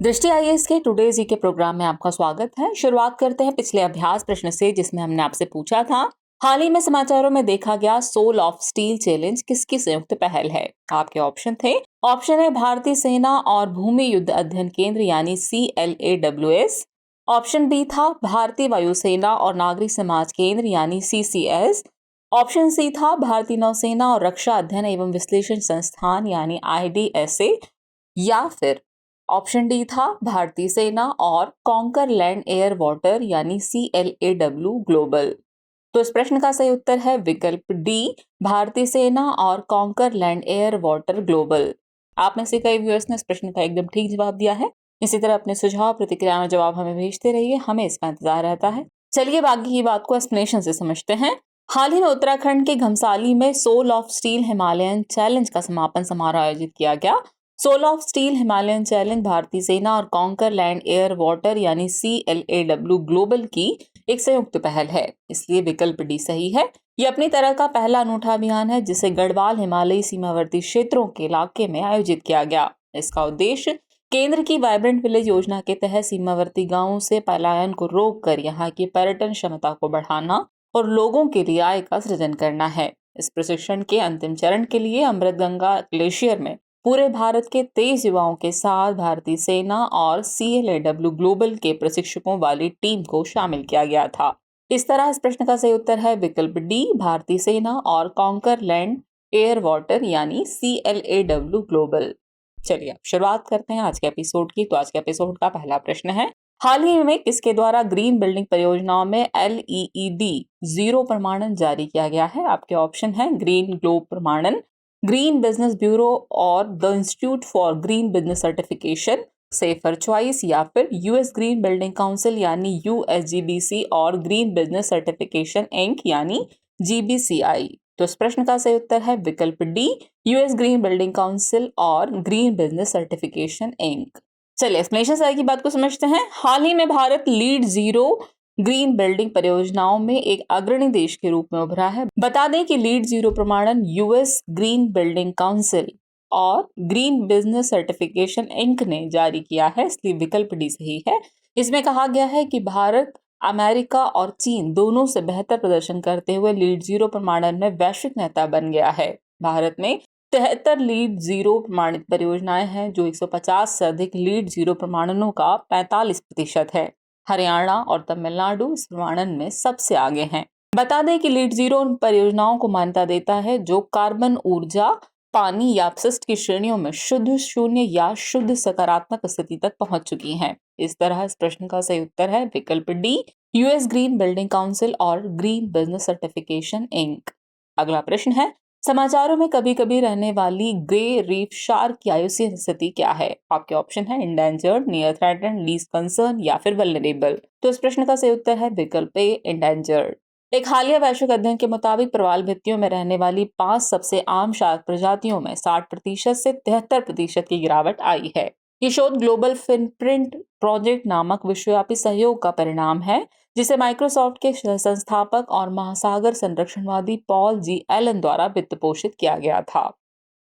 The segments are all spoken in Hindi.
दृष्टि आईएएस के टुडे जी के प्रोग्राम में आपका स्वागत है। शुरुआत करते हैं पिछले अभ्यास प्रश्न से, जिसमें हमने आपसे पूछा था, हाल ही में समाचारों में देखा गया सोल ऑफ स्टील चैलेंज किसकी संयुक्त पहल है। आपके ऑप्शन थे, ऑप्शन ए भारतीय सेना और भूमि युद्ध अध्ययन केंद्र यानी CLAWS। ऑप्शन बी था भारतीय वायुसेना और नागरिक समाज केंद्र यानी CCS। ऑप्शन सी था भारतीय नौसेना और रक्षा अध्ययन एवं विश्लेषण संस्थान यानी IDSA। या फिर ऑप्शन डी था भारतीय सेना और कॉन्कर लैंड एयर वाटर यानी CLAW ग्लोबल। तो इस प्रश्न का सही उत्तर है विकल्प डी, भारतीय सेना और conquer land air water global. आप में से कई व्यूअर्स ने इस प्रश्न का एकदम ठीक जवाब दिया है। इसी तरह अपने सुझाव, प्रतिक्रिया और जवाब हमें भेजते रहिए, हमें इसका इंतजार रहता है। चलिए बाकी की बात को एक्सप्लेनेशन से समझते हैं। हाल ही में उत्तराखंड के घमसाली में soul of steel Himalayan challenge का समापन समारोह आयोजित किया गया। Soul of steel Himalayan challenge भारतीय सेना और कॉन्कर लैंड एयर वाटर यानी CLAW ग्लोबल की एक संयुक्त पहल है, इसलिए विकल्प डी सही है। यह अपनी तरह का पहला अनूठा अभियान है जिसे गढ़वाल हिमालयी सीमावर्ती क्षेत्रों के इलाके में आयोजित किया गया। इसका उद्देश्य केंद्र की वाइब्रेंट विलेज योजना के तहत सीमावर्ती गांवों से पलायन को रोककर यहां की पर्यटन क्षमता को बढ़ाना और लोगों के लिए आय का सृजन करना है। इस प्रशिक्षण के अंतिम चरण के लिए अमृतगंगा ग्लेशियर में पूरे भारत के 23 युवाओं के साथ भारतीय सेना और CLAW ग्लोबल के प्रशिक्षकों वाली टीम को शामिल किया गया था। इस तरह इस प्रश्न का सही उत्तर है विकल्प डी, भारतीय सेना और कॉन्कर लैंड एयर वाटर यानी CLAW ग्लोबल। चलिए अब शुरुआत करते हैं आज के एपिसोड की। तो आज के एपिसोड का पहला प्रश्न है, हाल ही में किसके द्वारा ग्रीन बिल्डिंग परियोजनाओं में LEED 0 प्रमाणन जारी किया गया है। आपके ऑप्शन है ग्रीन ग्लोब प्रमाणन, ग्रीन बिजनेस ब्यूरो और the institute for green business certification, safer choice, या फिर US ग्रीन बिल्डिंग काउंसिल यानी USGBC और ग्रीन बिजनेस सर्टिफिकेशन इंक यानी GBCI। तो इस प्रश्न का सही उत्तर है विकल्प D, US green building council और ग्रीन बिजनेस सर्टिफिकेशन इंक। चलिए एक्सप्लेनेशन से आगे की बात को समझते हैं। हाल ही में भारत लीड 0 ग्रीन बिल्डिंग परियोजनाओं में एक अग्रणी देश के रूप में उभरा है। बता दें कि लीड 0 प्रमाणन US ग्रीन बिल्डिंग काउंसिल और ग्रीन बिजनेस सर्टिफिकेशन इंक ने जारी किया है, इसलिए विकल्प डी सही है। इसमें कहा गया है कि भारत अमेरिका और चीन दोनों से बेहतर प्रदर्शन करते हुए लीड 0 प्रमाणन में वैश्विक नेता बन गया है। भारत में 73 लीड 0 प्रमाणित परियोजनाएं हैं, जो 150 से अधिक लीड 0 प्रमाणनों का 45% है। हरियाणा और तमिलनाडु इस प्रमाणन में सबसे आगे हैं। बता दें कि लीड 0 उन परियोजनाओं को मान्यता देता है जो कार्बन ऊर्जा, पानी या अपशिष्ट की श्रेणियों में शुद्ध, शून्य या शुद्ध सकारात्मक स्थिति तक पहुंच चुकी हैं। इस तरह इस प्रश्न का सही उत्तर है विकल्प D, US green building council और ग्रीन बिजनेस सर्टिफिकेशन इंक। अगला प्रश्न है, समाचारों में कभी कभी रहने वाली ग्रे रीफ शार्क की आयुसीय स्थिति क्या है। आपके ऑप्शन है endangered, near threatened, least concern या फिर वल्नरेबल। तो इस प्रश्न का सही उत्तर है विकल्प ए, इंडेंजर्ड। एक हालिया वैश्विक अध्ययन के मुताबिक प्रवाल भित्तियों में रहने वाली 5 सबसे आम शार्क प्रजातियों में 60% से 73% की गिरावट आई है। ये शोध ग्लोबल फिनप्रिंट प्रोजेक्ट नामक विश्वव्यापी सहयोग का परिणाम है, जिसे माइक्रोसॉफ्ट के संस्थापक और महासागर संरक्षणवादी पॉल जी एलन द्वारा वित्त पोषित किया गया था।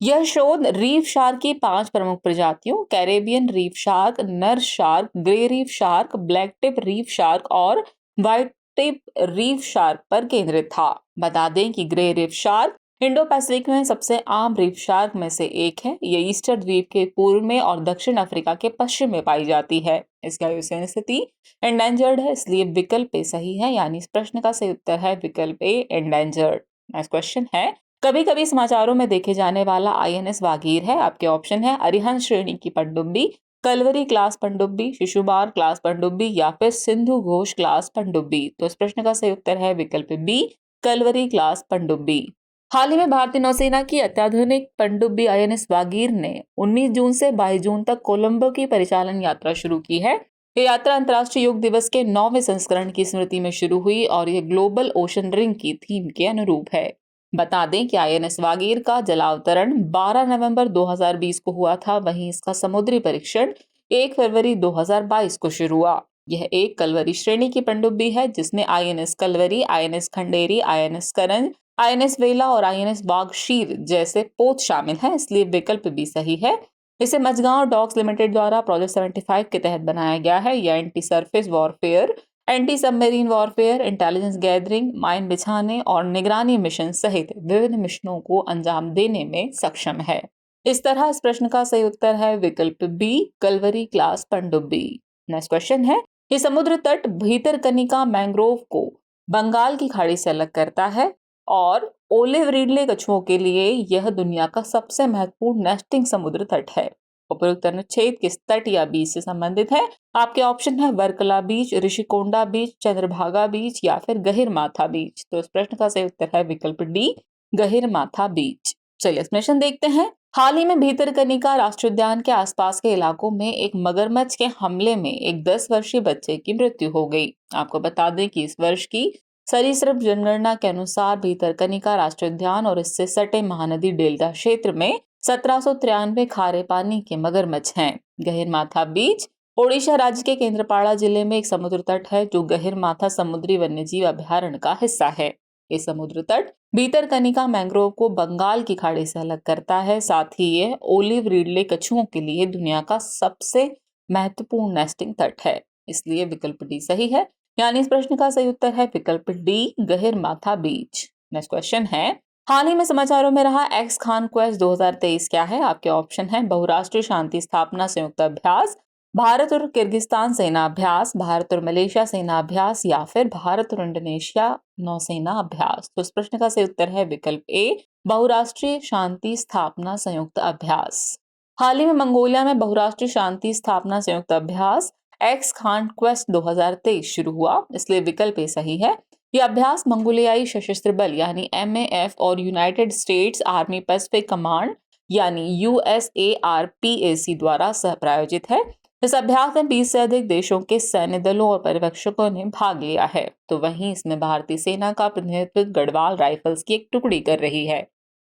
यह शोध रीफ शार्क की 5 प्रमुख प्रजातियों कैरेबियन रीफ शार्क, नर shark, grey reef shark, black tip reef shark और व्हाइट टिप रीफ शार्क पर केंद्रित था। बता दें कि grey reef shark Indo Pacific में सबसे आम रीफ शार्क में से एक है। ये ईस्टर द्वीप के पूर्व में और दक्षिण अफ्रीका के पश्चिम में पाई जाती है। इसकी आयुसीय स्थिति एंडेंजर्ड है, इसलिए विकल्प ए सही है, यानी इस प्रश्न का सही उत्तर है विकल्प ए, एंडेंजर्ड। नेक्स्ट क्वेश्चन है, कभी कभी समाचारों में देखे जाने वाला INS वागीर है। आपके ऑप्शन है अरिहंत श्रेणी की पनडुब्बी, कलवरी क्लास पनडुब्बी, शिशुबार क्लास पनडुब्बी या फिर सिंधु घोष क्लास पनडुब्बी। तो इस प्रश्न का सही उत्तर है विकल्प बी, कलवरी क्लास पनडुब्बी। हाल ही में भारतीय नौसेना की अत्याधुनिक पनडुब्बी INS वागीर ने 19 जून से 22 जून तक कोलंबो की परिचालन यात्रा शुरू की है। ये यात्रा अंतर्राष्ट्रीय योग दिवस के 9वें संस्करण की स्मृति में शुरू हुई और यह ग्लोबल ओशन रिंग की थीम के अनुरूप है। बता दें कि INS वागीर का जलावतरण 12 नवंबर 2020 को हुआ था, वहीं इसका समुद्री परीक्षण 1 फरवरी 2022 को शुरू हुआ। यह एक कलवरी श्रेणी की पनडुब्बी है, जिसमें INS Kalvari, INS Khanderi, INS करंज, INS वेला और INS वागशीर जैसे पोत शामिल हैं, इसलिए विकल्प भी सही है। इसे मझगांव डॉक्स लिमिटेड द्वारा प्रोजेक्ट 75 के तहत बनाया गया है। यह anti surface warfare, anti submarine warfare, intelligence gathering, mine बिछाने और निगरानी मिशन सहित विविध मिशनों को अंजाम देने में सक्षम है। इस तरह इस प्रश्न का सही उत्तर है विकल्प बी, कलवरी क्लास पनडुब्बी। नेक्स्ट क्वेश्चन है, ये समुद्र तट भीतरकनिका मैंग्रोव को बंगाल की खाड़ी से अलग करता है और ओलिव रिडले कछुओं के लिए यह दुनिया का सबसे महत्वपूर्ण नेस्टिंग समुद्र तट है। उपयुक्त अनुच्छेद किस तट या बीच से संबंधित है? आपके ऑप्शन है वर्कला बीच, ऋषिकोंडा बीच, चंद्रभागा बीच या फिर गहिरमाथा बीच। तो इस प्रश्न का सही उत्तर है विकल्प डी, गहिरमाथा बीच। चलिए एक्सप्लेनेशन देखते हैं। हाल ही में भीतरकनिका राष्ट्रीय उद्यान के आसपास के इलाकों में एक मगरमच्छ के हमले में एक 10 वर्षीय बच्चे की मृत्यु हो गई। आपको बता दें कि इस वर्ष की सरीसृप जनगणना के अनुसार भीतरकनिका राष्ट्रीय उद्यान और इससे सटे महानदी डेल्टा क्षेत्र में 1793 खारे पानी के मगरमच्छ हैं। गहिरमाथा बीच ओडिशा राज्य के केंद्रपाड़ा जिले में एक समुद्र तट है जो गहिरमाथा समुद्री वन्यजीव अभयारण्य का हिस्सा है। ये समुद्र तट भीतरकनिका मैंग्रोव को बंगाल की खाड़ी से अलग करता है। साथ ही ये ओलिव रिडले कछुओं के लिए दुनिया का सबसे महत्वपूर्ण नेस्टिंग तट है। इसलिए विकल्प डी सही है, यानी इस प्रश्न का सही उत्तर है विकल्प डी, गहिरमाथा बीच। नेक्स्ट क्वेश्चन है, हाल ही में समाचारों में रहा एक्स खान क्वेस्ट 2023 क्या है? आपके ऑप्शन है बहुराष्ट्रीय शांति स्थापना संयुक्त अभ्यास, भारत और किर्गिस्तान सेना अभ्यास, भारत और मलेशिया सेना अभ्यास या फिर भारत और इंडोनेशिया नौसेना अभ्यास। तो इस प्रश्न का सही उत्तर है विकल्प ए, बहुराष्ट्रीय शांति स्थापना संयुक्त अभ्यास। हाल ही में मंगोलिया में बहुराष्ट्रीय शांति स्थापना संयुक्त अभ्यास एक्स खान क्वेस्ट 2023 शुरू हुआ, इसलिए विकल्प ए सही है। यह अभ्यास मंगोलियाई सशस्त्र बल यानी MAF और United states army Pacific command यानी USARPAC द्वारा सह प्रायोजित है। इस अभ्यास में 20 से अधिक देशों के सैन्य दलों और पर्यवेक्षकों ने भाग लिया है। तो वहीं इसमें भारतीय सेना का प्रतिनिधित्व गढ़वाल राइफल्स की एक टुकड़ी कर रही है।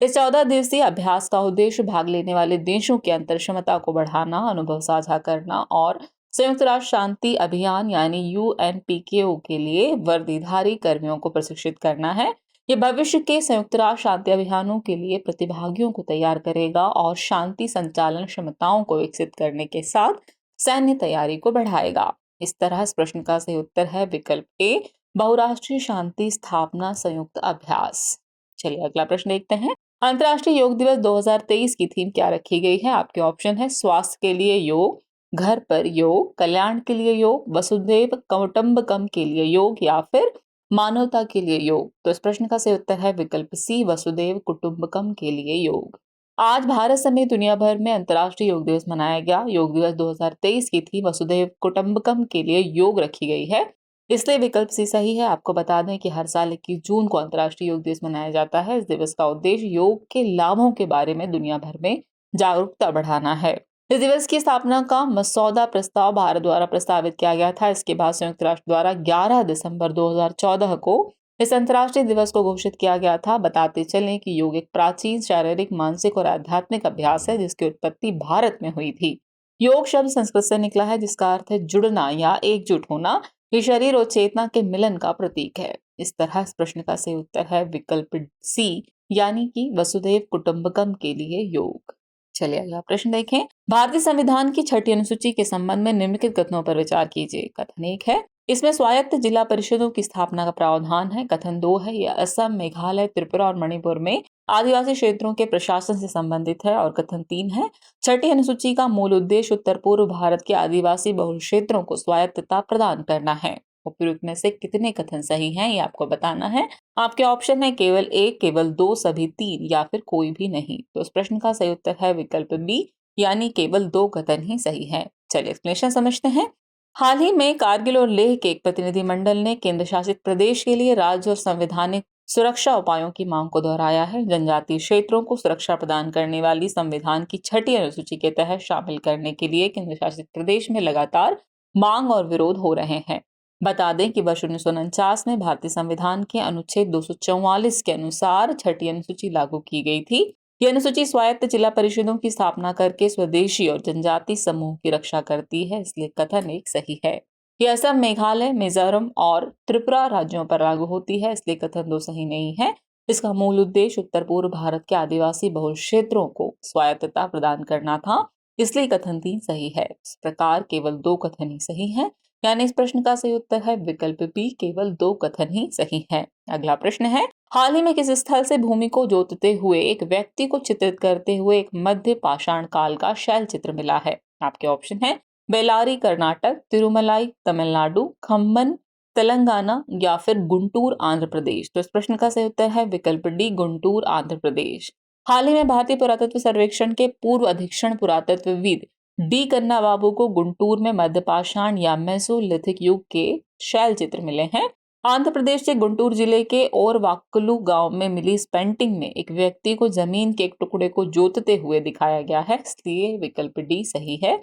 इस 14 दिवसीय अभ्यास का उद्देश्य भाग लेने वाले देशों की अंतर क्षमता को बढ़ाना, अनुभव साझा करना और संयुक्त राष्ट्र शांति अभियान यानी UNPKO के लिए वर्दीधारी कर्मियों को प्रशिक्षित करना है। ये भविष्य के संयुक्त राष्ट्र शांति अभियानों के लिए प्रतिभागियों को तैयार करेगा और शांति संचालन क्षमताओं को विकसित करने के साथ सैन्य तैयारी को बढ़ाएगा। इस तरह इस प्रश्न का सही उत्तर है विकल्प ए, बहुराष्ट्रीय शांति स्थापना संयुक्त अभ्यास। चलिए अगला प्रश्न देखते हैं। अंतर्राष्ट्रीय योग दिवस 2023 की थीम क्या रखी गई है? आपके ऑप्शन है स्वास्थ्य के लिए योग, घर पर योग, कल्याण के लिए योग, वसुधैव कुटुंबकम के लिए योग या फिर मानवता के लिए योग। तो इस प्रश्न का सही उत्तर है विकल्प सी, वसुधैव कुटुंबकम के लिए योग। आज भारत समेत दुनिया भर में अंतर्राष्ट्रीय योग दिवस मनाया गया। योग दिवस 2023 की थीम वसुधैव कुटुंबकम के लिए योग रखी गई है, इसलिए विकल्प सी सही है। आपको बता दें कि हर साल 21 जून को अंतर्राष्ट्रीय योग दिवस मनाया जाता है। इस दिवस का उद्देश्य योग के लाभों के बारे में दुनिया भर में जागरूकता बढ़ाना है। इस दिवस की स्थापना का मसौदा प्रस्ताव भारत द्वारा प्रस्तावित किया गया था। इसके बाद संयुक्त राष्ट्र द्वारा 11 दिसंबर 2014 को इस अंतर्राष्ट्रीय दिवस को घोषित किया गया था। बताते चलें कि योग एक प्राचीन शारीरिक, मानसिक और आध्यात्मिक अभ्यास है जिसकी उत्पत्ति भारत में हुई थी। योग शब्द संस्कृत से निकला है जिसका अर्थ है जुड़ना या एकजुट होना। ये शरीर और चेतना के मिलन का प्रतीक है। इस तरह इस प्रश्न का सही उत्तर है विकल्प सी, यानी कि वसुधैव कुटुंबकम के लिए योग। चलिए अगला प्रश्न देखें। भारतीय संविधान की 6ठी अनुसूची के संबंध में निम्नलिखित कथनों पर विचार कीजिए। कथन 1 है, इसमें स्वायत्त जिला परिषदों की स्थापना का प्रावधान है। कथन 2 है, यह असम, मेघालय, त्रिपुरा और मणिपुर में आदिवासी क्षेत्रों के प्रशासन से संबंधित है। और कथन 3 है, 6ठी अनुसूची का मूल उद्देश्य उत्तर पूर्व भारत के आदिवासी बहुल क्षेत्रों को स्वायत्तता प्रदान करना है। उपयुक्त में से कितने कथन सही हैं, ये आपको बताना है। आपके ऑप्शन है केवल 1, केवल 2, सभी 3 या फिर कोई भी नहीं। तो इस प्रश्न का सही उत्तर है विकल्प बी, यानी केवल 2 कथन ही सही है। चलिए एक्सप्लेनेशन समझते हैं। हाल ही में कारगिल और लेह के एक प्रतिनिधिमंडल ने केंद्र शासित प्रदेश के लिए राज्य और संवैधानिक सुरक्षा उपायों की मांग को दोहराया है। जनजातीय क्षेत्रों को सुरक्षा प्रदान करने वाली संविधान की 6ठी अनुसूची के तहत शामिल करने के लिए केंद्र शासित प्रदेश में लगातार मांग और विरोध हो रहे हैं। बता दें कि वर्ष 1949 में भारतीय संविधान के अनुच्छेद 244 के अनुसार 6ठी अनुसूची लागू की गई थी। यह अनुसूची स्वायत्त जिला परिषदों की स्थापना करके स्वदेशी और जनजाति समूह की रक्षा करती है, इसलिए कथन 1 सही है। यह असम, मेघालय, मिजोरम और त्रिपुरा राज्यों पर लागू होती है, इसलिए कथन 2 सही नहीं है। इसका मूल उद्देश्य उत्तर पूर्व भारत के आदिवासी बहुल क्षेत्रों को स्वायत्तता प्रदान करना था। इसलिए कथन 3 सही है। इस प्रकार केवल 2 कथन ही सही हैं, यानी इस प्रश्न का सही उत्तर है विकल्प बी, केवल 2 कथन ही सही है। अगला प्रश्न है, हाल ही में किस स्थल से भूमि को जोतते हुए एक व्यक्ति को चित्रित करते हुए एक मध्य पाषाण काल का शैल चित्र मिला है? आपके ऑप्शन है बेलारी कर्नाटक, तिरुमलाई तमिलनाडु, खम्मन तेलंगाना या फिर गुंटूर आंध्र प्रदेश। तो इस प्रश्न का सही उत्तर है विकल्प डी, गुंटूर आंध्र प्रदेश। हाल ही में भारतीय पुरातत्व सर्वेक्षण के पूर्व अधीक्षण पुरातत्वविद डी कन्ना बाबू को गुंटूर में मध्यपाषाण या मेसोलिथिक युग के शैल चित्र मिले हैं। आंध्र प्रदेश के गुंटूर जिले के ओरवाक्कलू गांव में मिली इस पेंटिंग में एक व्यक्ति को जमीन के एक टुकड़े को जोतते हुए दिखाया गया है, इसलिए विकल्प डी सही है।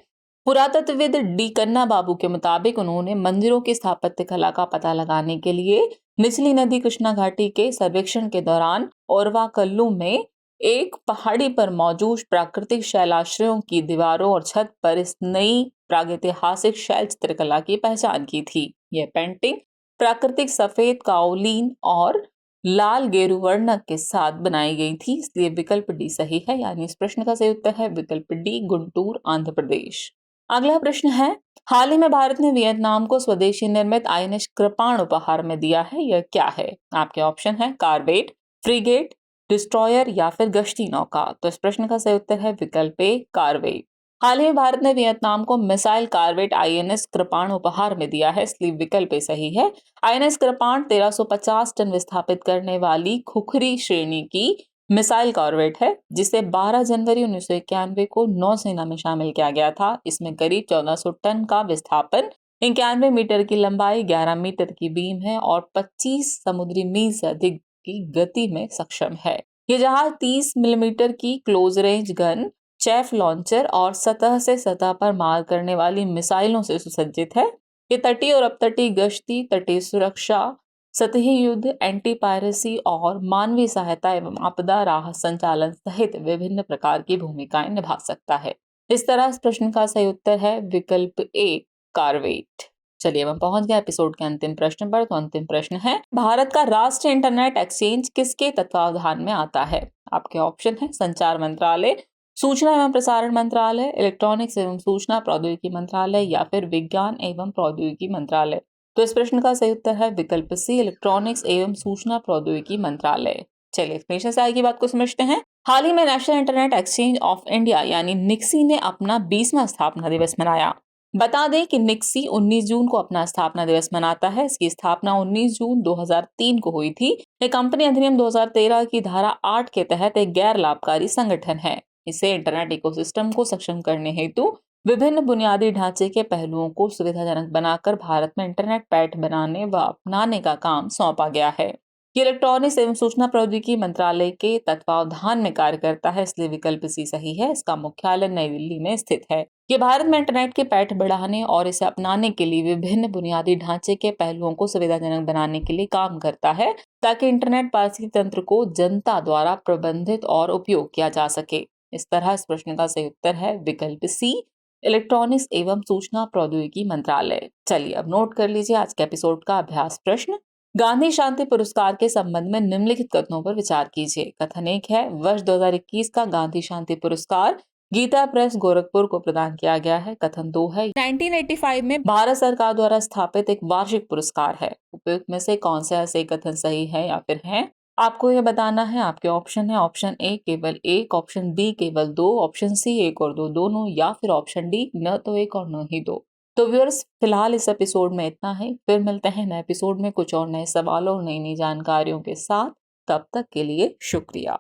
पुरातत्वविद डी कन्ना बाबू के मुताबिक उन्होंने मंदिरों की स्थापत्य कला का पता लगाने के लिए निचली नदी कृष्णा घाटी के सर्वेक्षण के दौरान ओरवाकल्लू में एक पहाड़ी पर मौजूद प्राकृतिक शैलाश्रयों की दीवारों और छत पर इस नई प्रागैतिहासिक शैल चित्रकला की पहचान की थी। यह पेंटिंग प्राकृतिक सफेद काओलिन और लाल गेरू वर्णक के साथ बनाई गई थी, इसलिए विकल्प डी सही है, यानी इस प्रश्न का सही उत्तर है विकल्प डी, गुंटूर आंध्र प्रदेश। अगला प्रश्न है, हाल ही में भारत ने वियतनाम को स्वदेशी निर्मित आईएनएस कृपाण उपहार में दिया है, यह क्या है? आपके ऑप्शन है कारबेट, फ्रिगेट, डिस्ट्रॉयर या फिर गश्ती नौका। तो इस प्रश्न का सही उत्तर है विकल्प ए, कारवेट। हाल ही में भारत ने वियतनाम को मिसाइल कारवेट आईएनएस कृपाण उपहार में दिया है, इसलिए विकल्प ए सही है। आईएनएस कृपाण 1350 टन विस्थापित करने वाली खुखरी श्रेणी की मिसाइल कॉर्वेट है, जिसे 12 जनवरी 1991 को नौसेना में शामिल किया गया था। इसमें करीब 1400 टन का विस्थापन, 91 मीटर की लंबाई, 11 मीटर की बीम है और 25 समुद्री मील से अधिक की गति में सक्षम है। ये जहाज 30 मिलीमीटर की close range gun, chaff launcher और सतह से सतह पर मार करने वाली मिसाइलों से सुसज्जित है। ये तटीय और अपतटीय गश्ती, तटीय सुरक्षा, सतही युद्ध, एंटी पायरेसी और मानवीय सहायता एवं आपदा राहत संचालन सहित विभिन्न प्रकार की भूमिकाएं निभा सकता है। इस तरह इस प्रश्न का सही उत्तर है विकल्प ए, कारवेट। चलिए हम पहुंच गए एपिसोड के अंतिम प्रश्न पर। तो अंतिम प्रश्न है, भारत का राष्ट्रीय इंटरनेट एक्सचेंज किसके तत्वावधान में आता है? आपके ऑप्शन है संचार मंत्रालय, सूचना एवं प्रसारण मंत्रालय, इलेक्ट्रॉनिक्स एवं सूचना प्रौद्योगिकी मंत्रालय या फिर विज्ञान एवं प्रौद्योगिकी मंत्रालय। तो इस प्रश्न का सही उत्तर है विकल्प सी, इलेक्ट्रॉनिक्स एवं सूचना प्रौद्योगिकी मंत्रालय। चलिए एक्सप्लेनेशन से आगे बात को समझते हैं। हाल ही में national internet exchange of India यानी निक्सी ने अपना 20वां स्थापना दिवस मनाया। बता दें कि निक्सी 19 जून को अपना स्थापना दिवस मनाता है। इसकी स्थापना 19 जून 2003 को हुई थी। ये कंपनी अधिनियम 2013 की धारा 8 के तहत एक गैर लाभकारी संगठन है। इसे इंटरनेट इकोसिस्टम को सक्षम करने हेतु विभिन्न बुनियादी ढांचे के पहलुओं को सुविधाजनक बनाकर भारत में इंटरनेट पैठ बनाने व अपनाने का काम सौंपा गया है। ये इलेक्ट्रॉनिक्स एवं सूचना प्रौद्योगिकी मंत्रालय के तत्वावधान में कार्य करता है, इसलिए विकल्प सी सही है। इसका मुख्यालय नई दिल्ली में स्थित है। ये भारत में इंटरनेट के पैठ बढ़ाने और इसे अपनाने के लिए विभिन्न बुनियादी ढांचे के पहलुओं को सुविधाजनक बनाने के लिए काम करता है, ताकि इंटरनेट पारिस्थितिकी तंत्र को जनता द्वारा प्रबंधित और उपयोग किया जा सके। इस तरह इस प्रश्न का सही उत्तर है विकल्प सी, इलेक्ट्रॉनिक्स एवं सूचना प्रौद्योगिकी मंत्रालय। चलिए अब नोट कर लीजिए आज के एपिसोड का अभ्यास प्रश्न। गांधी शांति पुरस्कार के संबंध में निम्नलिखित कथनों पर विचार कीजिए। कथन 1 है, वर्ष 2021 का गांधी शांति पुरस्कार गीता प्रेस गोरखपुर को प्रदान किया गया है। कथन 2 है, 1985 में भारत सरकार द्वारा स्थापित एक वार्षिक पुरस्कार है। उपयुक्त में से कौन सा ऐसे कथन सही है या फिर है? आपको यह बताना है। आपके ऑप्शन है ऑप्शन ए केवल 1, ऑप्शन बी केवल 2, ऑप्शन सी 1 और 2 दोनों, या फिर ऑप्शन डी न तो 1 और न ही 2। तो व्यूअर्स फिलहाल इस एपिसोड में इतना ही। फिर मिलते हैं नए एपिसोड में कुछ और नए सवालों और नई नई जानकारियों के साथ। तब तक के लिए शुक्रिया।